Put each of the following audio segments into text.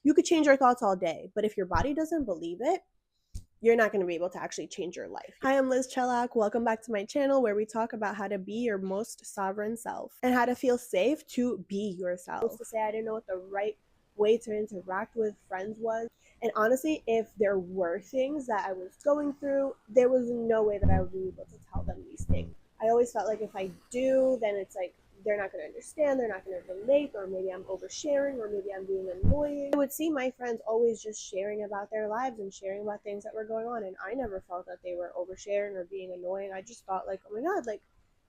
You could change your thoughts all day, but if your body doesn't believe it, you're not going to be able to actually change your life. Hi, I'm Liz Chelak. Welcome back to my channel where we talk about how to be your most sovereign self and how to feel safe to be yourself. I used to say I didn't know what the right way to interact with friends was. And honestly, if there were things that I was going through, there was no way that I would be able to tell them these things. I always felt like if I do, then it's like they're not going to understand, they're not going to relate, or maybe I'm oversharing, or maybe I'm being annoying. I would see my friends always just sharing about their lives and sharing about things that were going on, and I never felt that they were oversharing or being annoying. I just thought like, oh my god, like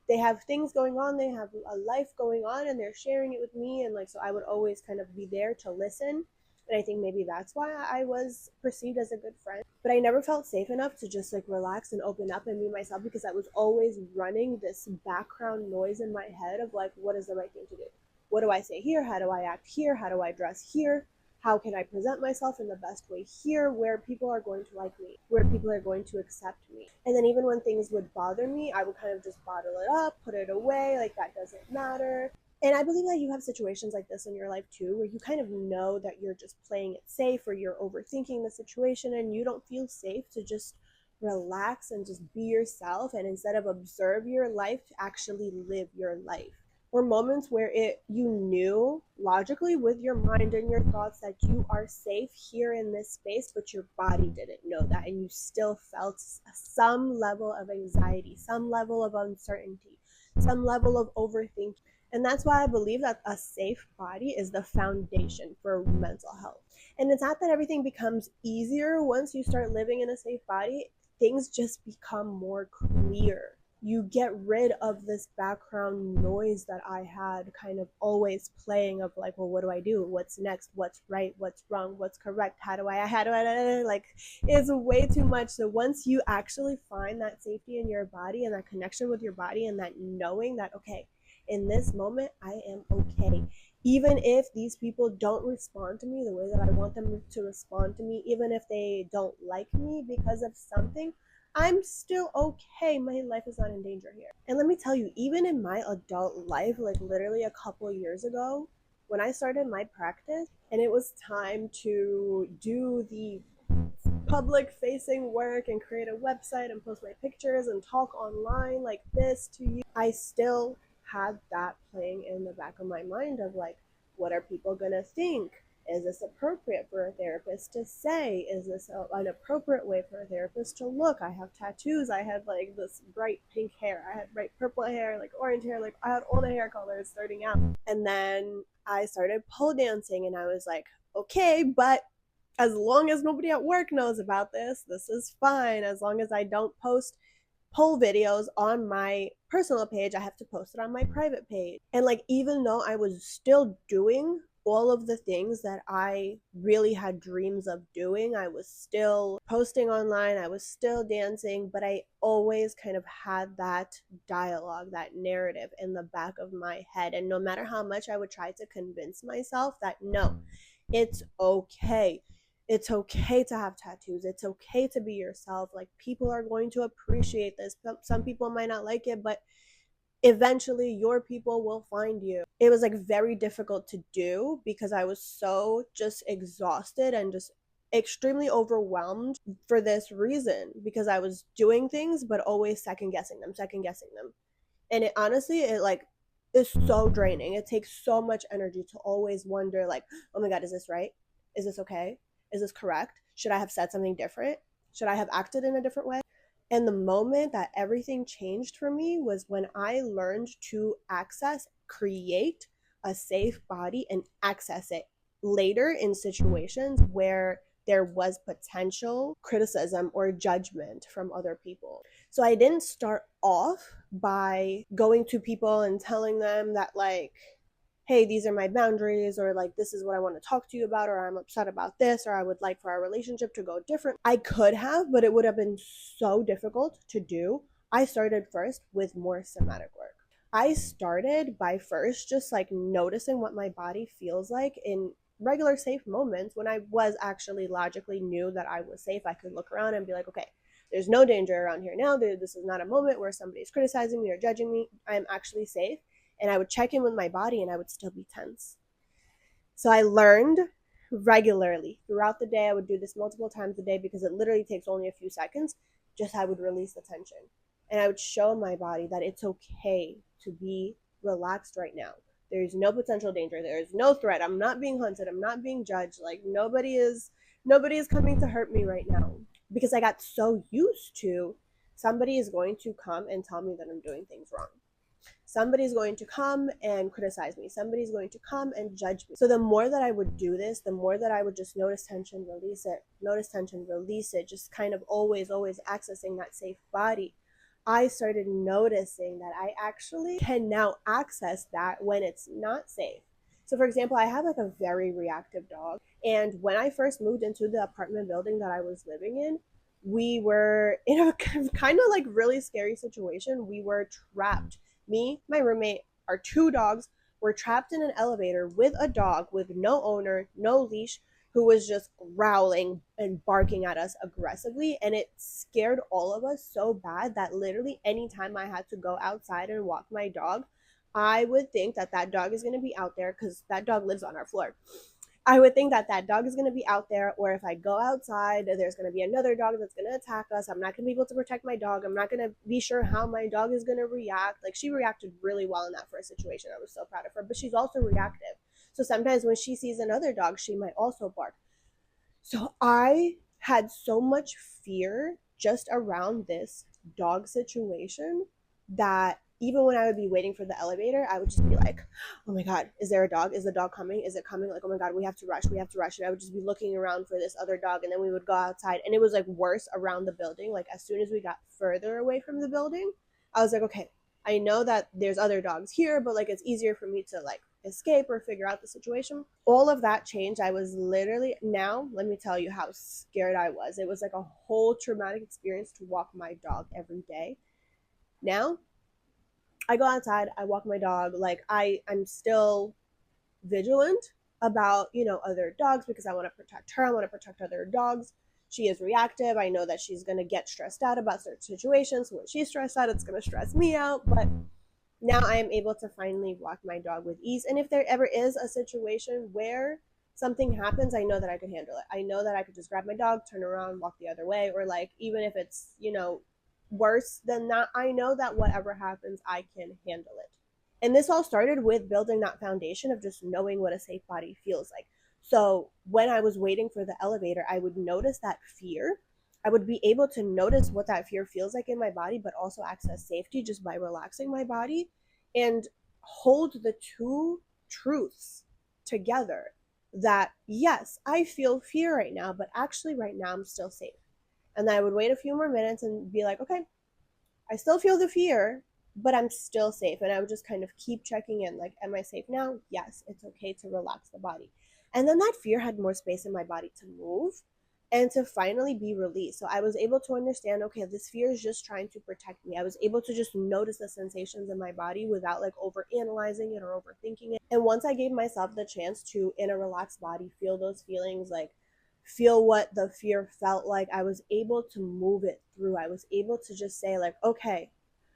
they have things going on, they have a life going on, and they're sharing it with me, and like so I would always kind of be there to listen. And I think maybe that's why I was perceived as a good friend. But I never felt safe enough to just like relax and open up and be myself because I was always running this background noise in my head of like, what is the right thing to do? What do I say here? How do I act here? How do I dress here? How can I present myself in the best way here where people are going to like me, where people are going to accept me? And then even when things would bother me, I would kind of just bottle it up, put it away, like that doesn't matter. And I believe that you have situations like this in your life too, where you kind of know that you're just playing it safe or you're overthinking the situation and you don't feel safe to just relax and just be yourself. And instead of observe your life, to actually live your life. Or moments where you knew logically with your mind and your thoughts that you are safe here in this space, but your body didn't know that, and you still felt some level of anxiety, some level of uncertainty, some level of overthinking. And that's why I believe that a safe body is the foundation for mental health. And it's not that everything becomes easier once you start living in a safe body, things just become more clear. You get rid of this background noise that I had kind of always playing of like, well, what do I do? What's next? What's right? What's wrong? What's correct? How do I, like, it's way too much. So once you actually find that safety in your body and that connection with your body and that knowing that, okay, in this moment, I am okay. Even if these people don't respond to me the way that I want them to respond to me, even if they don't like me because of something, I'm still okay. My life is not in danger here. And let me tell you, even in my adult life, like literally a couple years ago, when I started my practice and it was time to do the public facing work and create a website and post my pictures and talk online like this to you, I still had that playing in the back of my mind of like, what are people gonna think? Is this appropriate for a therapist to say? Is this an appropriate way for a therapist to look? I have tattoos. I had like this bright pink hair. I had bright purple hair, like orange hair. Like I had all the hair colors starting out. And then I started pole dancing and I was like, okay, but as long as nobody at work knows about this, this is fine. As long as I don't post poll videos on my personal page, I have to post it on my private page. And like, even though I was still doing all of the things that I really had dreams of doing, I was still posting online, I was still dancing, but I always kind of had that dialogue, that narrative in the back of my head. And no matter how much I would try to convince myself that no, it's okay, it's okay to have tattoos. It's okay to be yourself. Like, people are going to appreciate this. Some people might not like it, but eventually your people will find you. It was like very difficult to do because I was so just exhausted and just extremely overwhelmed for this reason, because I was doing things but always second guessing them. And it honestly, it like is so draining. It takes so much energy to always wonder like, oh my god, is this right? Is this okay? Is this correct? Should I have said something different? Should I have acted in a different way? And the moment that everything changed for me was when I learned to create a safe body and access it later in situations where there was potential criticism or judgment from other people. So I didn't start off by going to people and telling them that, like, hey, these are my boundaries, or like, this is what I want to talk to you about, or I'm upset about this, or I would like for our relationship to go different. I could have, but it would have been so difficult to do. I started first with more somatic work. I started by first just like noticing what my body feels like in regular safe moments when I was actually logically knew that I was safe. I could look around and be like, okay, there's no danger around here now. This is not a moment where somebody's criticizing me or judging me. I'm actually safe. And I would check in with my body and I would still be tense. So I learned regularly throughout the day. I would do this multiple times a day because it literally takes only a few seconds. Just I would release the tension and I would show my body that it's okay to be relaxed right now. There's no potential danger. There's no threat. I'm not being hunted. I'm not being judged. Like nobody is coming to hurt me right now because I got so used to somebody is going to come and tell me that I'm doing things wrong. Somebody's going to come and criticize me. Somebody's going to come and judge me. So the more that I would do this, the more that I would just notice tension, release it, notice tension, release it, just kind of always accessing that safe body. I started noticing that I actually can now access that when it's not safe. So for example, I have like a very reactive dog. And when I first moved into the apartment building that I was living in, we were in a kind of like really scary situation. We were trapped. Me, my roommate, our two dogs were trapped in an elevator with a dog with no owner, no leash, who was just growling and barking at us aggressively. And it scared all of us so bad that literally anytime I had to go outside and walk my dog, I would think that that dog is going to be out there because that dog lives on our floor. I would think that that dog is going to be out there, or if I go outside, there's going to be another dog that's going to attack us. I'm not going to be able to protect my dog. I'm not going to be sure how my dog is going to react. Like, she reacted really well in that first situation. I was so proud of her, but she's also reactive. So sometimes when she sees another dog, she might also bark. So I had so much fear just around this dog situation that even when I would be waiting for the elevator, I would just be like, oh my God, is there a dog? Is the dog coming? Is it coming? Like, oh my God, we have to rush. We have to rush. And I would just be looking around for this other dog. And then we would go outside. And it was like worse around the building. Like, as soon as we got further away from the building, I was like, okay, I know that there's other dogs here, but like it's easier for me to like escape or figure out the situation. All of that changed. I was literally, now let me tell you how scared I was. It was like a whole traumatic experience to walk my dog every day. Now I go outside, I walk my dog. Like I'm still vigilant about, other dogs because I want to protect her. I want to protect other dogs. She is reactive. I know that she's going to get stressed out about certain situations. So when she's stressed out, it's going to stress me out. But now I am able to finally walk my dog with ease. And if there ever is a situation where something happens, I know that I could handle it. I know that I could just grab my dog, turn around, walk the other way, or like even if it's, worse than that, I know that whatever happens, I can handle it. And this all started with building that foundation of just knowing what a safe body feels like. So when I was waiting for the elevator, I would notice that fear. I would be able to notice what that fear feels like in my body, but also access safety just by relaxing my body and hold the two truths together that, yes, I feel fear right now, but actually, right now, I'm still safe. And then I would wait a few more minutes and be like, okay, I still feel the fear, but I'm still safe. And I would just kind of keep checking in like, am I safe now? Yes, it's okay to relax the body. And then that fear had more space in my body to move and to finally be released. So I was able to understand, okay, this fear is just trying to protect me. I was able to just notice the sensations in my body without like over analyzing it or overthinking it. And once I gave myself the chance to, in a relaxed body, feel those feelings, like feel what the fear felt like, I was able to move it through. I was able to just say like, okay,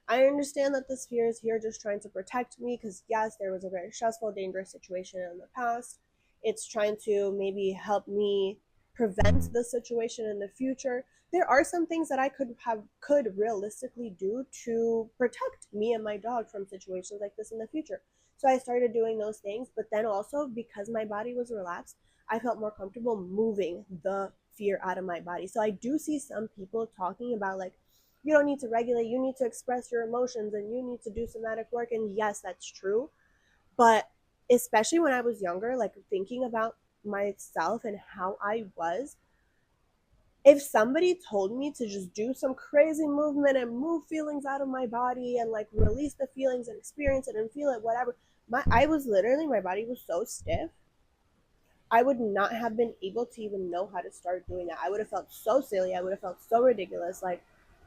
I understand that this fear is here just trying to protect me because yes, there was a very stressful, dangerous situation in the past. It's trying to maybe help me prevent the situation in the future. There are some things that I could realistically do to protect me and my dog from situations like this in the future. So I started doing those things, but then also because my body was relaxed, I felt more comfortable moving the fear out of my body. So I do see some people talking about like, you don't need to regulate, you need to express your emotions and you need to do somatic work. And yes, that's true. But especially when I was younger, like thinking about myself and how I was, if somebody told me to just do some crazy movement and move feelings out of my body and like release the feelings and experience it and feel it, whatever, my body was so stiff. I would not have been able to even know how to start doing that. I would have felt so silly. I would have felt so ridiculous. Like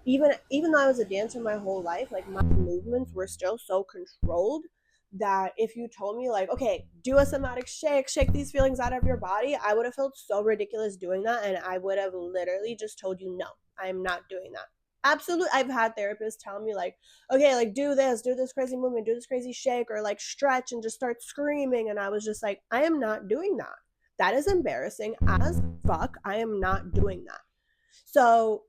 even though I was a dancer my whole life, like my movements were still so controlled that if you told me like, okay, do a somatic shake, shake these feelings out of your body, I would have felt so ridiculous doing that, and I would have literally just told you no, I'm not doing that. Absolutely, I've had therapists tell me like, okay, like do this crazy movement, do this crazy shake, or like stretch and just start screaming, and I was just like, I am not doing that. That is embarrassing as fuck. I am not doing that. So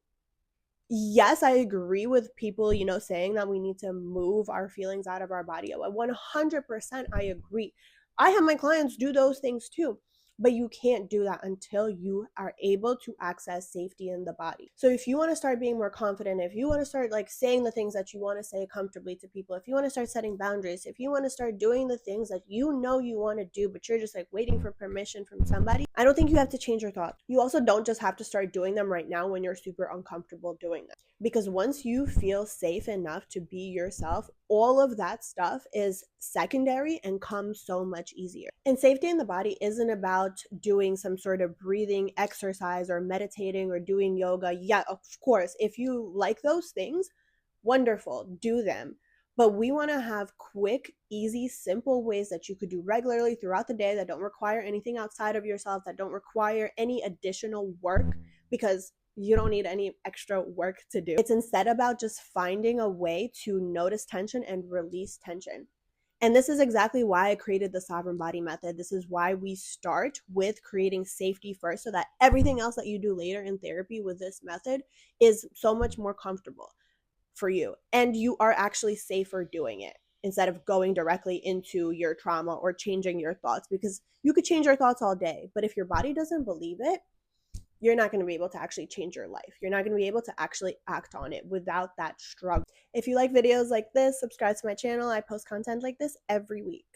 yes, I agree with people, saying that we need to move our feelings out of our body. 100% I agree. I have my clients do those things too. But you can't do that until you are able to access safety in the body. So if you want to start being more confident, if you want to start like saying the things that you want to say comfortably to people, if you want to start setting boundaries, if you want to start doing the things that you want to do, but you're just like waiting for permission from somebody, I don't think you have to change your thoughts. You also don't just have to start doing them right now when you're super uncomfortable doing them. Because once you feel safe enough to be yourself, all of that stuff is secondary and comes so much easier. And safety in the body isn't about doing some sort of breathing exercise or meditating or doing yoga. Yeah, of course, if you like those things, wonderful, do them. But we want to have quick, easy, simple ways that you could do regularly throughout the day that don't require anything outside of yourself, that don't require any additional work, because you don't need any extra work to do. It's instead about just finding a way to notice tension and release tension. And this is exactly why I created the Sovereign Body Method. This is why we start with creating safety first, so that everything else that you do later in therapy with this method is so much more comfortable for you. And you are actually safer doing it instead of going directly into your trauma or changing your thoughts, because you could change your thoughts all day. But if your body doesn't believe it, you're not going to be able to actually change your life. You're not going to be able to actually act on it without that struggle. If you like videos like this, subscribe to my channel. I post content like this every week.